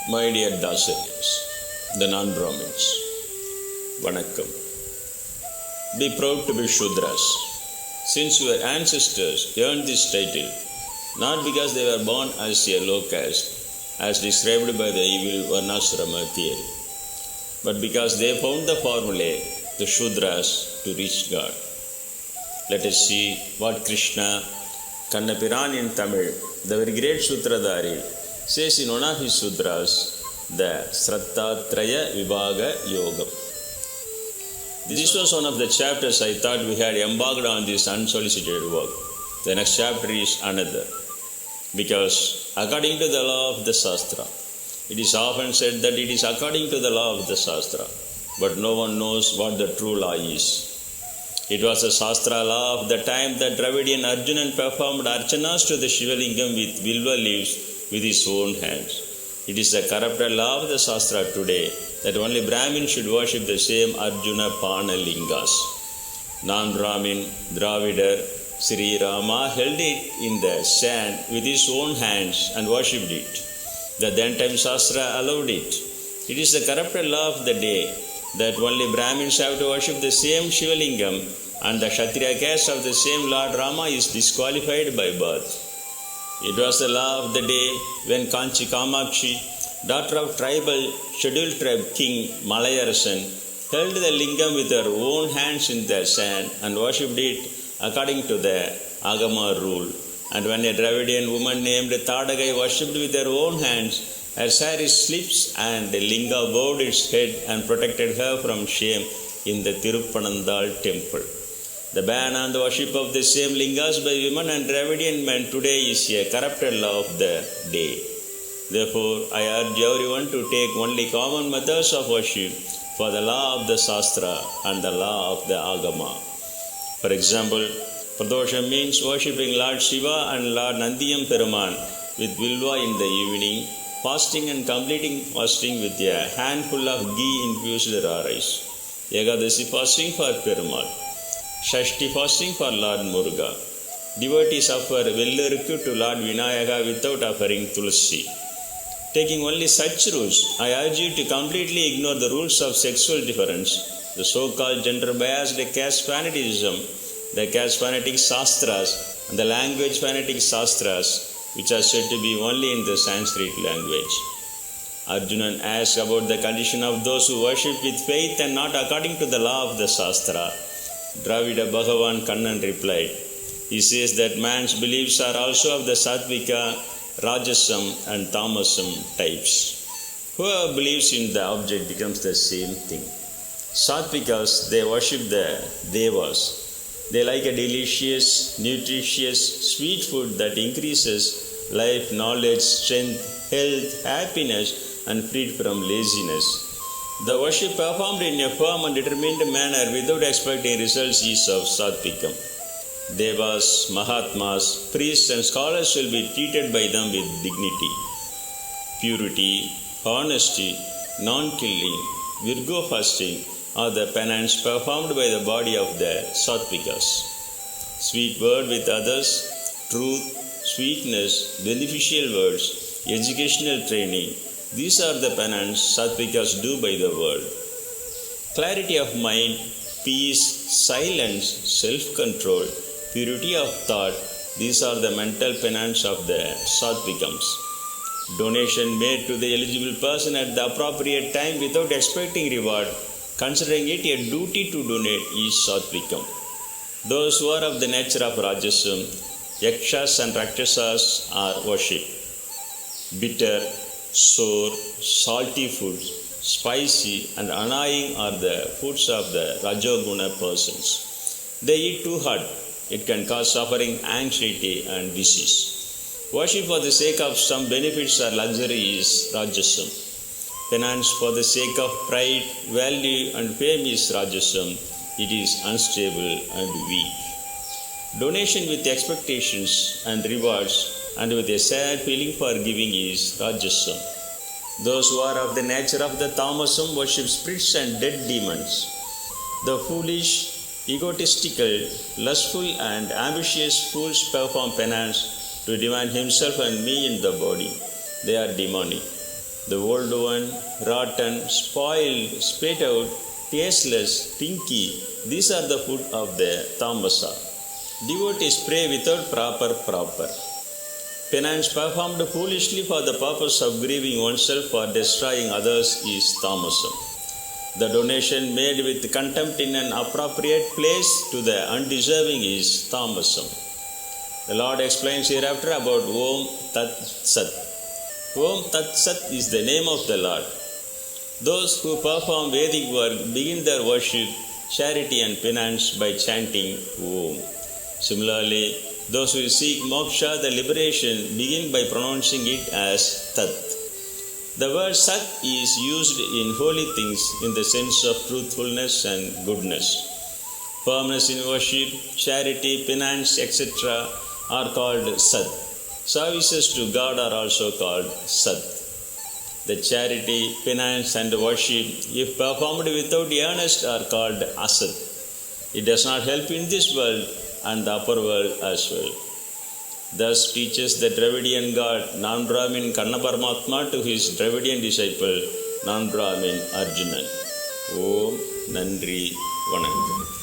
My dear Dasaryas, the non-Brahmins, Vanakkam. Be proud to be Shudras, since your ancestors earned this title not because they were born as a low caste, as described by the evil Varnashrama theory, but because they found the formulae, the Shudras, to reach God. Let us see what Krishna, Kannapiran in Tamil, the very great Sutradhari, says in one of his sutras, the Sraththathraya Vibaga Yogam. This was one of the chapters I thought we had embarked on this unsolicited work. The next chapter is another. Because according to the law of the Shastra, it is often said that it is according to the law of the Shastra, but no one knows what the true law is. It was a Shastra law of the time that Dravidian Arjunan performed archanas to the Shivalingam with Vilva leaves with his own hands. It is the corrupted law of the Shastra today that only Brahmin should worship the same Arjuna Pana Lingas. Non-Brahmin, Dravidar, Sri Rama held it in the sand with his own hands and worshipped it. The then time Shastra allowed it. It is the corrupted law of the day that only Brahmins have to worship the same Shivalingam and the Kshatriya caste of the same Lord Rama is disqualified by birth. It was the law of the day when Kanchi Kamakshi, daughter of tribal scheduled tribe king Malayarasan, held the lingam with her own hands in the sand and worshipped it according to the Agama rule. And when a Dravidian woman named Tadagai worshipped with her own hands, her saree slips and the linga bowed its head and protected her from shame in the Tiruppanandal temple. The ban on the worship of the same lingas by women and Dravidian men today is a corrupted law of the day. Therefore, I urge everyone to take only common methods of worship for the law of the Shastra and the law of the Agama. For example, Pradosha means worshipping Lord Shiva and Lord Nandiyam Peruman with Vilva in the evening, fasting and completing fasting with a handful of ghee-infused raw rice. Ekadasi fasting for Perumal. Shashti fasting for Lord Muruga. Devotees offer Vellurukku to Lord Vinayaka without offering Tulsi. Taking only such rules, I urge you to completely ignore the rules of sexual difference, the so-called gender-biased caste fanaticism, the caste fanatic Shastras, and the language fanatic Shastras, which are said to be only in the Sanskrit language. Arjunan asked about the condition of those who worship with faith and not according to the law of the Shastra. Dravida Bhagavan Kannan replied, he says that man's beliefs are also of the Sattvika, Rajasam and Tamasam types. Whoever believes in the object becomes the same thing. Sattvikas, they worship the Devas. They like a delicious, nutritious, sweet food that increases life, knowledge, strength, health, happiness and freed from laziness. The worship performed in a firm and determined manner without expecting results is of Sattvikam. Devas, Mahatmas, priests and scholars will be treated by them with dignity. Purity, honesty, non-killing, Virgo fasting are the penance performed by the body of the Sattvikas. Sweet word with others, truth, sweetness, beneficial words, educational training, these are the penance Sattvikas do by the world. Clarity of mind, peace, silence, self-control, purity of thought, these are the mental penance of the Sattvikams. Donation made to the eligible person at the appropriate time without expecting reward, considering it a duty to donate, is Sattvikam. Those who are of the nature of Rajasam, Yakshas and Rakshasas are worshipped. Bitter, sour, salty foods, spicy and annoying are the foods of the Rajoguna persons. They eat too hot. It can cause suffering, anxiety and disease. Worship for the sake of some benefits or luxury is Rajasam. Penance for the sake of pride, value and fame is Rajasam. It is unstable and weak. Donation with expectations and rewards and with a sad feeling for giving is Rajasam. Those who are of the nature of the Tamasam worship spirits and dead demons. The foolish, egotistical, lustful and ambitious fools perform penance to divine himself and me in the body. They are demonic. The old one, rotten, spoiled, spit out, tasteless, stinky, these are the food of the tamasa. Devotees pray without proper. Penance performed foolishly for the purpose of grieving oneself or destroying others is tamasam. The donation made with contempt in an appropriate place to the undeserving is tamasam. The Lord explains hereafter about Om Tat Sat. Om Tat Sat is the name of the Lord. Those who perform Vedic work begin their worship, charity and penance by chanting Om. Similarly, those who seek moksha, the liberation, begin by pronouncing it as Tat. The word Sat is used in holy things in the sense of truthfulness and goodness. Firmness in worship, charity, penance, etc. are called Sat. Services to God are also called Sat. The charity, penance and worship, if performed without earnest, are called Asat. It does not help in this world and the upper world as well. Thus teaches the Dravidian god non-Brahmin Kanna Paramatma to his Dravidian disciple non-Brahmin Arjunan. Om Nandri Vanakkam.